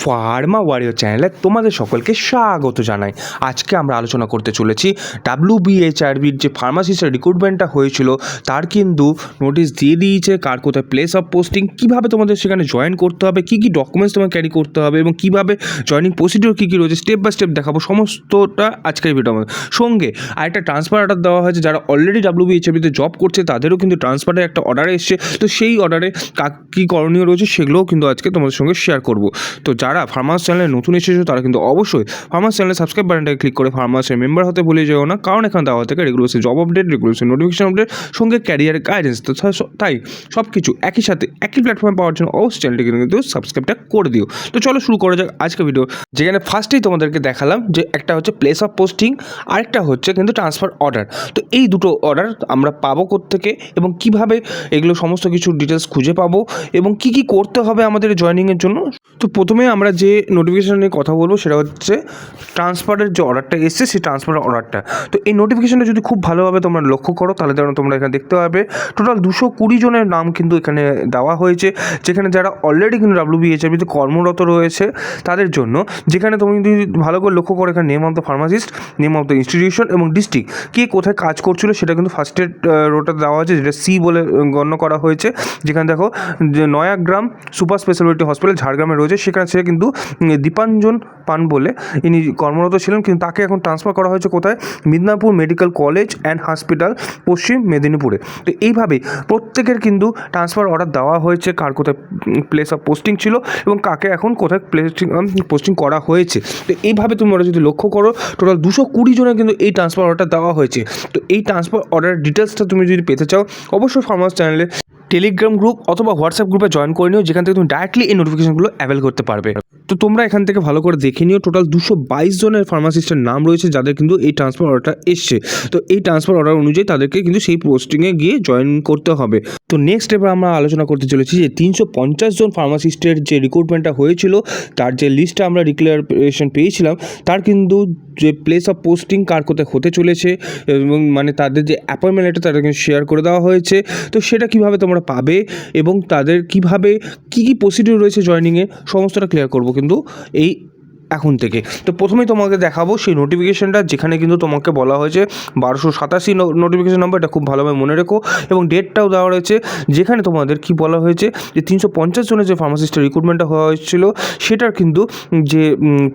Pharma warrior চ্যানেলে তোমাদের সকলকে স্বাগত জানাই। আজকে আমরা আলোচনা করতে চলেছি WBHRBর যে ফার্মাসিস্টের রিক্রুটমেন্টটা হয়েছিল তার কিন্তু নোটিশ দিয়ে দিয়েছে কার কোথায় প্লেস অফ পোস্টিং, কীভাবে তোমাদের সেখানে জয়েন করতে হবে, কী কী ডকুমেন্টস তোমাকে ক্যারি করতে হবে এবং কীভাবে জয়েনিং প্রসিডিওর কী কী রয়েছে স্টেপ বাই স্টেপ দেখাবো সমস্তটা আজকের ভিডিওর মধ্যে। সঙ্গে আরেকটা ট্রান্সফার অর্ডার দেওয়া হয়েছে, যারা অলরেডি WBHRBতে জব করছে তাদেরও কিন্তু ট্রান্সফারের একটা অর্ডার এসছে। তো সেই অর্ডারে কী করণীয় রয়েছে সেগুলোও কিন্তু আজকে তোমাদের সঙ্গে শেয়ার করবো। তো যারা ফার্মাস চ্যানেলে নতুন এসেছো তারা কিন্তু অবশ্যই ফার্মাস চ্যানেলে সাবস্ক্রাইব বাটনটাকে ক্লিক করে ফার্মাসের মেম্বার হতে ভুলে যেও না, কারণ এখানে দেওয়া থেকে regular job update, regular notification update, সঙ্গে ক্যারিয়ার গাইডেন্স। তো তাই সব কিছু একই সাথে একই প্ল্যাটফর্মে পাওয়ার জন্য অবশ্যই চ্যানেলটিকে কিন্তু সাবস্ক্রাইবটা করে দিও। তো চলো শুরু করা যাক আজকে ভিডিও, যেখানে ফার্স্টেই তোমাদেরকে দেখালাম যে একটা হচ্ছে প্লেস অফ পোস্টিং, আরেকটা হচ্ছে কিন্তু ট্রান্সফার অর্ডার। তো এই দুটো অর্ডার আমরা পাবো কোত্থেকে এবং কিভাবে এগুলো সমস্ত কিছু ডিটেলস খুঁজে পাবো এবং কি কি করতে হবে আমাদের জয়েনিংয়ের জন্য। তো প্রথমে আমরা যে নোটিফিকেশন নিয়ে কথা বলবো সেটা হচ্ছে ট্রান্সফারের যে অর্ডারটা এসছে সেই ট্রান্সফারের অর্ডারটা। তো এই নোটিফিকেশনটা যদি খুব ভালোভাবে তোমরা লক্ষ্য করো তাহলে তোমরা এখানে দেখতে পাবে টোটাল 220 জনের নাম কিন্তু এখানে দেওয়া হয়েছে, যেখানে যারা অলরেডি কিন্তু WBHRBতে কর্মরত রয়েছে তাদের জন্য। যেখানে তুমি যদি ভালো করে লক্ষ্য করো এখানে name of the pharmacist, name of the institution এবং ডিস্ট্রিক্ট, কে কোথায় কাজ করছিল সেটা কিন্তু ফার্স্টের রোটা দেওয়া হয়েছে, যেটা সি বলে গণ্য করা হয়েছে। যেখানে দেখো যে নয়াগ্রাম সুপার স্পেশালিটি হসপিটাল ঝাড়গ্রামে রয়েছে, সেখানে সে কিন্তু দীপাঞ্জন পান বলে ইনি কর্মরত ছিলেন, কিন্তু তাকে এখন ট্রান্সফার করা হয়েছে কোথায়, Midnapore medical college and hospital, পশ্চিম মেদিনীপুরে। তো এইভাবেই প্রত্যেকের কিন্তু ট্রান্সফার অর্ডার দেওয়া হয়েছে কার কোথায় প্লেস অফ পোস্টিং ছিল এবং কাকে এখন কোথায় পোস্টিং করা হয়েছে। তো এইভাবে তোমরা যদি লক্ষ্য করো টোটাল 220 জনের কিন্তু এই ট্রান্সফার অর্ডার দেওয়া হয়েছে। তো এই ট্রান্সফার অর্ডারের ডিটেলসটা তুমি যদি পেতে চাও অবশ্যই ফার্মাস চ্যানেলে টেলিগ্রাম গ্রুপ অথবা হোয়াটসঅ্যাপ গ্রুপে জয়েন করে নিও, যেখান থেকে তুমি ডাইরেক্টলি এই নোটিফিকেশনগুলো অ্যাভেল করতে পারবে। তো তোমরা এখান থেকে ভালো করে দেখে নিও টোটাল 222 জনের ফার্মাসিস্টের নাম রয়েছে যাদের কিন্তু এই ট্রান্সফার অর্ডারটা এসছে। তো এই ট্রান্সফার অর্ডার অনুযায়ী তাদেরকে কিন্তু সেই পোস্টিংয়ে গিয়ে জয়েন করতে হবে। তো নেক্সট এবার আমরা আলোচনা করতে চলেছি যে 350 জন ফার্মাসিস্টের যে রিক্রুটমেন্টটা হয়েছিল তার যে লিস্টটা আমরা ডিক্লারেশন পেয়েছিলাম তার কিন্তু যে প্লেস অফ পোস্টিং কার কোথায় হতে চলেছে এবং মানে তাদের যে অ্যাপয়েন্টমেন্ট লেটার তাদেরকে শেয়ার করে দেওয়া হয়েছে। তো সেটা কীভাবে তোমরা পাবে এবং তাদের কীভাবে কী কী প্রসিডিউর রয়েছে জয়েনিংয়ে সমস্তটা ক্লিয়ার করবো কিন্তু এই এখন থেকে। তো প্রথমেই তোমাকে দেখাবো সেই নোটিফিকেশানটা, যেখানে কিন্তু তোমাকে বলা হয়েছে 1287 নোটিফিকেশান নাম্বার, এটা খুব ভালোভাবে মনে রেখো এবং ডেটটাও দেওয়া রয়েছে, যেখানে তোমাদের কি বলা হয়েছে যে 350 জনের যে ফার্মাসিস্টের রিক্রুটমেন্টটা হওয়া হয়েছিল সেটার কিন্তু যে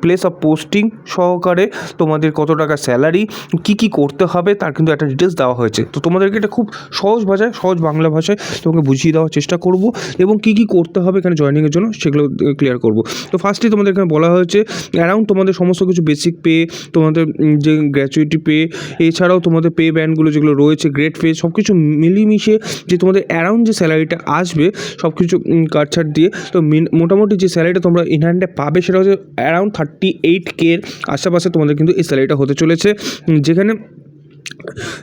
প্লেস অফ পোস্টিং সহকারে তোমাদের কত টাকা স্যালারি, কি কি করতে হবে তার কিন্তু একটা ডিটেলস দেওয়া হয়েছে। তো তোমাদেরকে এটা খুব সহজ ভাষায়, সহজ বাংলা ভাষায় তোমাকে বুঝিয়ে দেওয়ার চেষ্টা করব এবং কি কি করতে হবে এখানে জয়েনিংয়ের জন্য সেগুলো ক্লিয়ার করব। তো ফার্স্টেই তোমাদের এখানে বলা হয়েছে অ্যারাউন্ড তোমাদের সমস্ত কিছু বেসিক পে, তোমাদের যে গ্র্যাচুইটি পে, এছাড়াও তোমাদের পে ব্যান্ডগুলো যেগুলো রয়েছে, গ্রেড পে, সব কিছু মিলিয়ে যে তোমাদের অ্যারাউন্ড যে স্যালারিটা আসবে সব কিছু কাটছাট দিয়ে, তো মোটামুটি যে স্যালারিটা তোমরা ইন হ্যান্ডে পাবে সেটা হচ্ছে অ্যারাউন্ড 38K এর আশেপাশে তোমাদের কিন্তু এই স্যালারিটা হতে চলেছে। যেখানে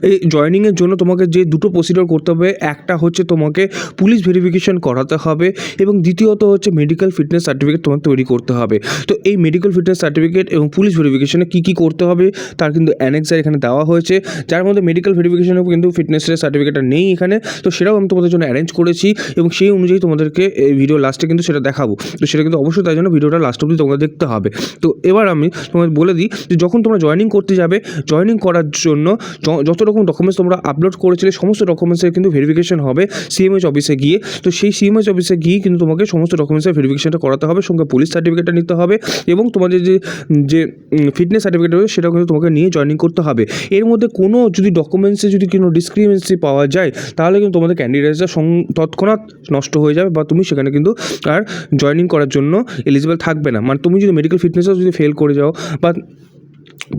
এই জয়েনিংয়ের জন্য তোমাকে যে দুটো প্রসিডিওর করতে হবে, একটা হচ্ছে তোমাকে পুলিশ ভেরিফিকেশন করাতে হবে এবং দ্বিতীয়ত হচ্ছে মেডিকেল ফিটনেস সার্টিফিকেট তোমার তৈরি করতে হবে। তো এই মেডিকেল ফিটনেস সার্টিফিকেট এবং পুলিশ ভেরিফিকেশনে কী কী করতে হবে তার কিন্তু অ্যানেক্সার এখানে দেওয়া হয়েছে, যার মধ্যে মেডিকেল ভেরিফিকেশনেও কিন্তু ফিটনেসের সার্টিফিকেটটা নেই এখানে। তো সেটাও আমি তোমাদের জন্য অ্যারেঞ্জ করেছি এবং সেই অনুযায়ী তোমাদেরকে এই ভিডিও লাস্টে কিন্তু সেটা দেখাবো। তো সেটা কিন্তু অবশ্যই তাই জন্য ভিডিওটা লাস্ট অবধি তোমাকে দেখতে হবে। তো এবার আমি তোমাদের বলে দিই যে যখন তোমরা জয়েনিং করতে যাবে, জয়েনিং করার জন্য যত রকম ডকুমেন্টস তোমরা আপলোড করেছিলে সমস্ত ডকুমেন্টসের কিন্তু ভেরিফিকেশন হবে CMH অফিসে গিয়ে। তো সেই CMH অফিসে গিয়ে কিন্তু তোমাকে সমস্ত ডকুমেন্টসের ভেরিফিকেশনটা করাতে হবে, সঙ্গে পুলিশ সার্টিফিকেটটা নিতে হবে এবং তোমাদের যে ফিটনেস সার্টিফিকেট রয়েছে সেটাও কিন্তু তোমাকে নিয়ে জয়েনিং করতে হবে। এর মধ্যে কোনো যদি ডকুমেন্টসে যদি কোনো ডিসক্রিমিনেন্সি পাওয়া যায় তাহলে কিন্তু তোমাদের ক্যান্ডিডেটসটা তৎক্ষণাৎ নষ্ট হয়ে যাবে বা তুমি সেখানে কিন্তু আর জয়েনিং করার জন্য এলিজিবল থাকবে না। মানে তুমি যদি মেডিকেল ফিটনেসও যদি ফেল করে যাও বা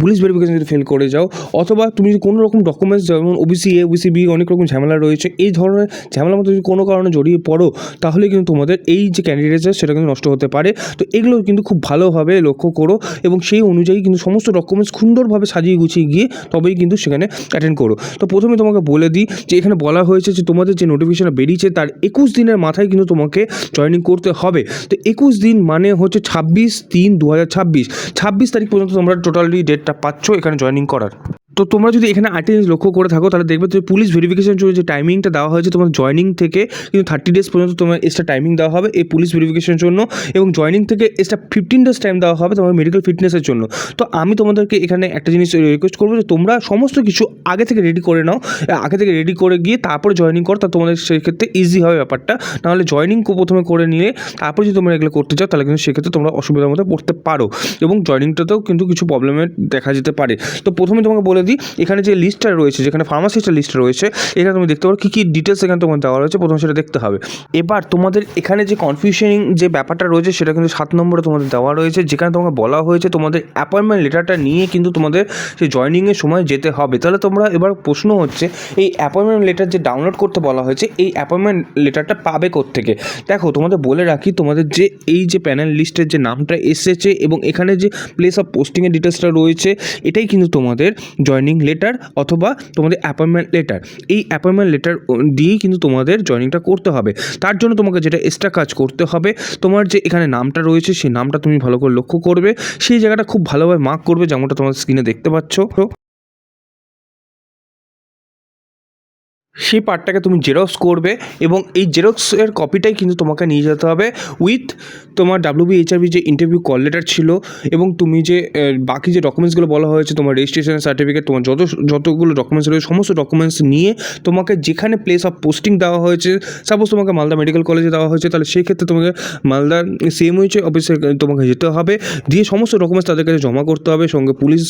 পুলিশ ভেরিফিকেশন যদি ফেল করে যাও, অথবা তুমি যদি কোনো রকম ডকুমেন্টস যেমন OBC A OBC B অনেক রকম ঝামেলা রয়েছে, এই ধরনের ঝামেলার মধ্যে যদি কোনো কারণে জড়িয়ে পড়ো তাহলে কিন্তু তোমাদের এই যে ক্যান্ডিডেটস সেটা কিন্তু নষ্ট হতে পারে। তো এগুলো কিন্তু খুব ভালোভাবে লক্ষ্য করো এবং সেই অনুযায়ী কিন্তু সমস্ত ডকুমেন্টস সুন্দরভাবে সাজিয়ে গুছিয়ে গিয়ে তবেই কিন্তু সেখানে অ্যাটেন্ড করো। তো প্রথমে তোমাকে বলে দিই যে এখানে বলা হয়েছে যে তোমাদের যে নোটিফিকেশনটা বেরিয়েছে তার 21 দিনের মাথায় কিন্তু তোমাকে জয়েনিং করতে হবে। তো 21 দিন মানে হচ্ছে 26/3/2026 তারিখ পর্যন্ত তোমরা টোটালি ডেটটা পাচ্ছ এখানে জয়েনিং করার। তো তোমরা যদি এখানে আরেকটা জিনিস লক্ষ্য করে থাকো তাহলে দেখবে যে পুলিশ ভেরিফিকেশন জন্য যে টাইমিংটা দেওয়া হয়েছে তোমার জয়নিং থেকে কিন্তু 30 ডেজ পর্যন্ত তোমার এক্সট্রা টাইমিং দেওয়া হবে এই পুলিশ ভেরিফিকেশনের জন্য, এবং জয়নিং থেকে এক্সট্রা 15 ডেজ টাইম দেওয়া হবে তোমার মেডিকেল ফিটনেসের জন্য। তো আমি তোমাদেরকে এখানে একটা জিনিস রিকোয়েস্ট করবো যে তোমরা সমস্ত কিছু আগে থেকে রেডি করে নাও, আগে থেকে রেডি করে গিয়ে তারপরে জয়নিং করো, তা তোমাদের সেক্ষেত্রে ইজি হবে ব্যাপারটা। নাহলে জয়নিং প্রথমে করে নিয়ে তারপর যদি তোমরা এগুলো করতে চাও তাহলে কিন্তু সেক্ষেত্রে তোমরা অসুবিধার মধ্যে পড়তে পারো এবং জয়নিংটাতেও কিন্তু কিছু প্রবলেমের দেখা যেতে পারে। তো প্রথমে তোমাকে বলে দিই এখানে যে লিস্টটা রয়েছে, যেখানে ফার্মাসিস্টের লিস্ট রয়েছে, এখানে তুমি দেখতে পারো কী কী ডিটেলস এখানে তোমার দেওয়া রয়েছে, প্রথমে সেটা দেখতে হবে। এবার তোমাদের এখানে যে কনফিউশনিং যে ব্যাপারটা রয়েছে সেটা কিন্তু 7 নম্বরে তোমাদের দেওয়া রয়েছে, যেখানে তোমাকে বলা হয়েছে তোমাদের অ্যাপয়েন্টমেন্ট লেটারটা নিয়ে কিন্তু তোমাদের সেই জয়নিংয়ের সময় যেতে হবে। তাহলে তোমরা এবার প্রশ্ন হচ্ছে এই অ্যাপয়েন্টমেন্ট লেটার যে ডাউনলোড করতে বলা হয়েছে এই অ্যাপয়েন্টমেন্ট লেটারটা পাবে কোত্থেকে? দেখো তোমাদের বলে রাখি, তোমাদের যে এই যে প্যানেল লিস্টের যে নামটা এসেছে এবং এখানে যে প্লেস অফ পোস্টিংয়ের ডিটেলসটা রয়েছে এটাই কিন্তু তোমাদের জয়নিং লেটার অথবা তোমাদের অ্যাপয়েন্টমেন্ট লেটার। এই অ্যাপয়েন্টমেন্ট লেটার দিয়েই কিন্তু তোমাদের জয়নিংটা করতে হবে। তার জন্য তোমাকে যেটা এক্সট্রা কাজ করতে হবে, তোমার যে এখানে নামটা রয়েছে সেই নামটা তুমি ভালো করে লক্ষ্য করবে, সেই জায়গাটা খুব ভালোভাবে মার্ক করবে যেমনটা তোমার স্ক্রিনে দেখতে পাচ্ছ। সেই পার্টটাকে তুমি জেরক্স করবে এবং এই জেরক্সের কপিটাই কিন্তু তোমাকে নিয়ে যেতে হবে উইথ তোমার WBHRB যে ইন্টারভিউ কল লেটার ছিল এবং তুমি যে বাকি যে ডকুমেন্টসগুলো বলা হয়েছে, তোমার রেজিস্ট্রেশন সার্টিফিকেট, তোমার যতগুলো ডকুমেন্টস রয়েছে সমস্ত ডকুমেন্টস নিয়ে তোমাকে যেখানে প্লেস অফ পোস্টিং দেওয়া হয়েছে, সাপোজ তোমাকে মালদা মেডিকেল কলেজে দেওয়া হয়েছে তাহলে সেই ক্ষেত্রে তোমাকে মালদা CMOH অফিসে তোমাকে যেতে হবে, দিয়ে সমস্ত ডকুমেন্টস তাদের কাছে জমা করতে হবে, সঙ্গে পুলিশ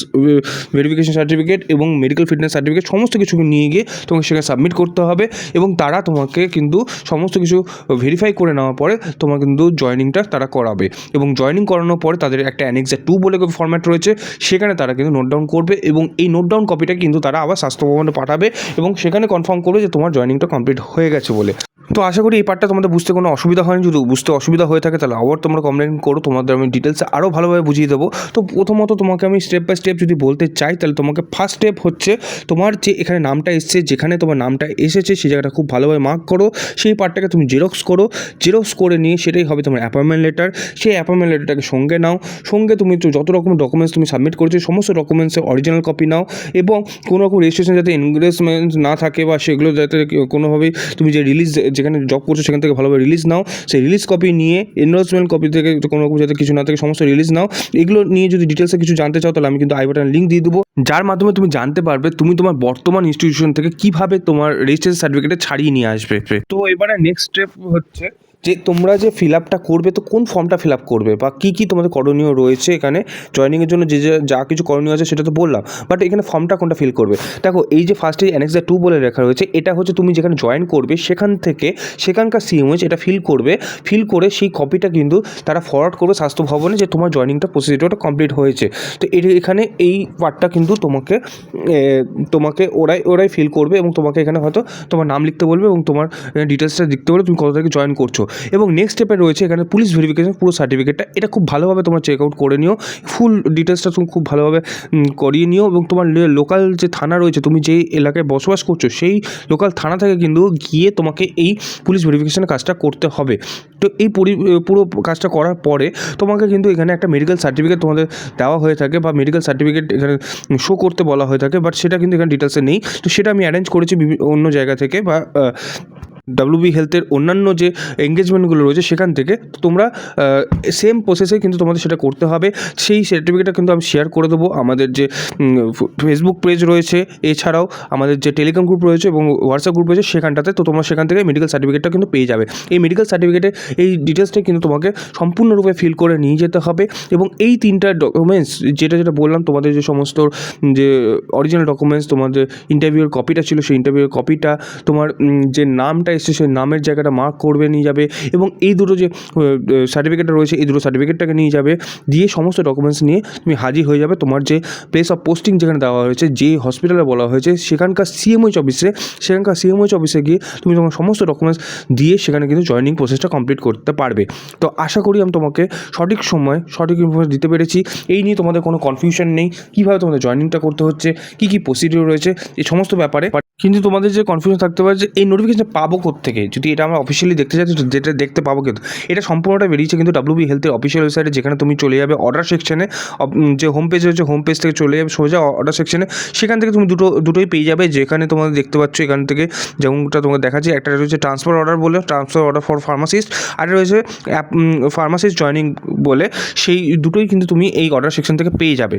ভেরিফিকেশন সার্টিফিকেট এবং মেডিকেল ফিটনেস সার্টিফিকেট সমস্ত কিছু নিয়ে গিয়ে তোমাকে সেখানে সাবমিট করতে হবে এবং তারা তোমাকে কিন্তু সমস্ত কিছু ভেরিফাই করে নেওয়ার পরে তোমার কিন্তু জয়নিংটা তারা করাবে এবং জয়নিং করানোর পরে তাদের একটা অ্যানেক্সার 2 বলে ফরম্যাট রয়েছে, সেখানে তারা কিন্তু নোট ডাউন করবে এবং এই নোট ডাউন কপিটা কিন্তু তারা আবার স্বাস্থ্য ভবনে পাঠাবে এবং সেখানে কনফার্ম করবে যে তোমার জয়নিংটা কমপ্লিট হয়ে গেছে বলে। তো আশা করি এই পার্টটা তোমাদের বুঝতে কোনো অসুবিধা হয়নি। যদি বুঝতে অসুবিধা হয়ে থাকে তাহলে আবার তোমরা কমপ্লেন করো, তোমাদের আমি ডিটেলসে আরও ভালোভাবে বুঝিয়ে দেবো। তো প্রথমত তোমাকে আমি স্টেপ বাই স্টেপ যদি বলতে চাই তাহলে তোমাকে ফার্স্ট স্টেপ হচ্ছে তোমার যে এখানে নামটা এসছে, যেখানে তোমার নামটা এসেছে সেই জায়গাটা খুব ভালোভাবে মার্ক করো, সেই পার্টটাকে তুমি জেরক্স করো, জেরক্স করে নিয়ে সেটাই হবে তোমার অ্যাপয়েন্টমেন্ট লেটার। সেই অ্যাপয়েন্টমেন্ট লেটারটাকে সঙ্গে নাও, সঙ্গে তুমি যত রকম ডকুমেন্টস তুমি সাবমিট করেছো সমস্ত ডকুমেন্টসের অরিজিনাল কপি নাও এবং কোনো রকম রেজিস্ট্রেশন যাতে এনগেজমেন্ট না থাকে বা সেগুলো যাতে কোনোভাবেই তুমি যে রিলিজ যেখানে জব করছো সেখান থেকে ভালোভাবে রিলিজ নাও, সেই রিলিজ কপি নিয়ে এনরোলমেন্ট কপি থেকে কোনো রকম যাতে কিছু না থাকে সমস্ত রিলিজ নাও। এগুলো নিয়ে যদি ডিটেলসে কিছু জানতে চাও তাহলে আমি কিন্তু আই বাটন লিঙ্ক দিয়ে দেবো, যার মাধ্যমে তুমি জানতে পারবে তুমি তোমার বর্তমান ইনস্টিটিউশন থেকে কীভাবে তোমার রেজিস্ট্রেশন সার্টিফিকেটে ছাড়িয়ে নিয়ে আসবে। তো এবারে নেক্সট স্টেপ হচ্ছে যে তোমরা যে ফিল আপটা করবে, তো কোন ফর্মটা ফিল আপ করবে বা কী কী তোমাদের করণীয় রয়েছে এখানে জয়নিংয়ের জন্য যে যা কিছু করণীয় আছে সেটা তো বললাম, বাট এখানে ফর্মটা কোনটা ফিল করবে। দেখো এই যে ফার্স্টে অ্যানেক্সার 2 বলে লেখা রয়েছে, এটা হচ্ছে তুমি যেখানে জয়েন করবে সেখান থেকে সেখানকার CMOH এটা ফিল করবে, ফিল করে সেই কপিটা কিন্তু তারা ফরওয়ার্ড করবে স্বাস্থ্য ভবনে যে তোমার জয়নিংটা প্রসিডিওরটা কমপ্লিট হয়েছে। তো এখানে এই পার্টটা কিন্তু তোমাকে ওরাই ফিল করবে এবং তোমাকে এখানে হয়তো তোমার নাম লিখতে বলবে এবং তোমার ডিটেলসটা লিখতে বলবে তুমি কত তারিখে জয়েন করছো। এবং নেক্সট স্টেপে রয়েছে এখানে পুলিশ ভেরিফিকেশন পুরো সার্টিফিকেটটা, এটা খুব ভালোভাবে তোমরা চেক আউট করে নিও, ফুল ডিটেলসটা তুমি খুব ভালোভাবে করিয়ে নিও এবং তোমার লোকাল যে থানা রয়েছে তুমি যেই এলাকায় বসবাস করছো সেই লোকাল থানা থেকে কিন্তু গিয়ে তোমাকে এই পুলিশ ভেরিফিকেশনের কাজটা করতে হবে। তো এই পুরো কাজটা করার পরে তোমাকে কিন্তু এখানে একটা মেডিকেল সার্টিফিকেট তোমাদের দেওয়া হয়ে থাকে বা মেডিকেল সার্টিফিকেট এখানে শো করতে বলা হয়ে থাকে, বাট সেটা কিন্তু এখানে ডিটেলসে নেই। তো সেটা আমি অ্যারেঞ্জ করেছি অন্য জায়গা থেকে বা WB হেলথের অন্যান্য যে এঙ্গেজমেন্টগুলো রয়েছে সেখান থেকে। তোমরা সেম প্রসেসে কিন্তু তোমাদের সেটা করতে হবে। সেই সার্টিফিকেটটা কিন্তু আমি শেয়ার করে দেবো আমাদের যে ফেসবুক পেজ রয়েছে, এছাড়াও আমাদের যে টেলিগ্রাম গ্রুপ রয়েছে এবং হোয়াটসঅ্যাপ গ্রুপ রয়েছে সেখানটাতে। তো তোমরা সেখান থেকে মেডিকেল সার্টিফিকেটটা কিন্তু পেয়ে যাবে। এই মেডিকেল সার্টিফিকেটে এই ডিটেলসটা কিন্তু তোমাকে সম্পূর্ণরূপে ফিল করে নিয়ে যেতে হবে এবং এই 3টা ডকুমেন্টস যেটা বললাম, তোমাদের যে সমস্ত যে অরিজিনাল ডকুমেন্টস, তোমাদের ইন্টারভিউর কপিটা ছিল সেই ইন্টারভিউর কপিটা, তোমার যে নামটা এসছে সেই নামের জায়গাটা মার্ক করবে নিয়ে যাবে এবং এই দুটো যে সার্টিফিকেটটা রয়েছে এই দুটো সার্টিফিকেটটাকে নিয়ে যাবে, দিয়ে সমস্ত ডকুমেন্টস নিয়ে তুমি হাজির হয়ে যাবে তোমার যে প্লেস অফ পোস্টিং যেখানে দেওয়া হয়েছে, যে হসপিটালে বলা হয়েছে সেখানকার CMOH অফিসে গিয়ে তুমি তোমার সমস্ত ডকুমেন্টস দিয়ে সেখানে কিন্তু জয়েনিং প্রসেসটা কমপ্লিট করতে পারবে। তো আশা করি আমি তোমাকে সঠিক সময় সঠিক ইনফরমেশন দিতে পেরেছি। এই নিয়ে তোমাদের কোনো কনফিউশন নেই, কীভাবে তোমাদের জয়েনিংটা করতে হচ্ছে, কী কী প্রসিডিওর রয়েছে এই সমস্ত ব্যাপারে। কিন্তু তোমাদের যে কনফিউশন থাকতে পারে যে এই নোটিফিকেশনটা পাবো থেকে, যদি এটা আমরা অফিসিয়ালি দেখতে চাই তো যেটা দেখতে পাবো, কিন্তু এটা সম্পূর্ণটা বেরিয়েছে কিন্তু ডাব্লিউবি হেলথের অফিসিয়াল ওয়েবসাইটে, যেখানে তুমি চলে যাবে অর্ডার সেকশনে, যে হোম পেজ রয়েছে হোম পেজ থেকে চলে যাবে সোজা অর্ডার সেকশনে, সেখান থেকে তুমি দুটোই পেয়ে যাবে। যেখানে তোমাদের দেখতে পাচ্ছ এখান থেকে যেমনটা তোমাকে দেখাচ্ছি, একটা রয়েছে ট্রান্সফার অর্ডার বলে, ট্রান্সফার অর্ডার ফর ফার্মাসিস্ট, আর রয়েছে ফার্মাসিস্ট জয়নিং বলে, সেই দুটোই কিন্তু তুমি এই অর্ডার সেকশন থেকে পেয়ে যাবে।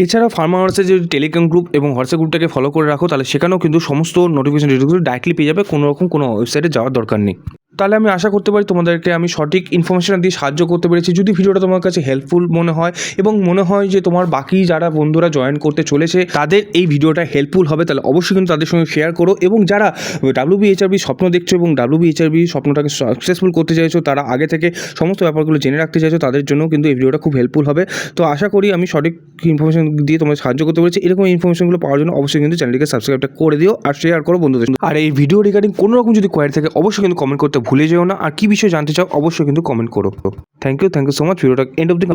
এছাড়াও ফার্মাসের যে টেলিগ্রাম গ্রুপ এবং হোয়াটসঅ্যাপ গ্রুপটাকে ফলো করে রাখো, তাহলে সেখানেও কিন্তু সমস্ত নোটিফিকেশন ডিটেলসগুলো ডাইরেক্টলি পেয়ে যাবে, কোনো রকম কোনো ওয়েবসাইটে যাওয়ার দরকার নেই। তাহলে আমি আশা করতে পারি তোমাদেরকে আমি সঠিক ইনফরমেশন দিয়ে সাহায্য করতে পেরেছি। যদি ভিডিওটা তোমার কাছে হেল্পফুল মনে হয় এবং মনে হয় যে তোমার বাকি যারা বন্ধুরা জয়েন করতে চলেছে তাদের এই ভিডিওটা হেল্পফুল হবে, তাহলে অবশ্যই কিন্তু তাদের সঙ্গে শেয়ার করো। এবং যারা ডাব্লিউবিএইচআরবি স্বপ্ন দেখছো এবং ডাব্লিউবিএইচআরবি স্বপ্নটাকে সাকসেসফুল করতে চাইছো, তারা আগে থেকে সমস্ত ব্যাপারগুলো জেনে রাখতে চাইছো, তাদের জন্য কিন্তু এই ভিডিওটা খুব হেল্পফুল হবে। তো আশা করি আমি সঠিক ইনফরমেশন দিয়ে তোমাদের সাহায্য করতে পেরেছি। এরকম ইনফরমেশনগুলো পাওয়ার জন্য অবশ্যই কিন্তু চ্যানেলটিকে সাবস্ক্রাইবটা করে দিও আর শেয়ার করো বন্ধুদের। আর এই ভিডিও রিগার্ডিং কোনো রকম যদি কোয়ারি থাকে অবশ্যই কিন্তু কমেন্ট করতে ভুলে যেও না। আর কী বিষয়ে জানতে চাও অবশ্যই কিন্তু কমেন্ট করো। Thank you so much. ভিডিওটা এন্ড অফ দি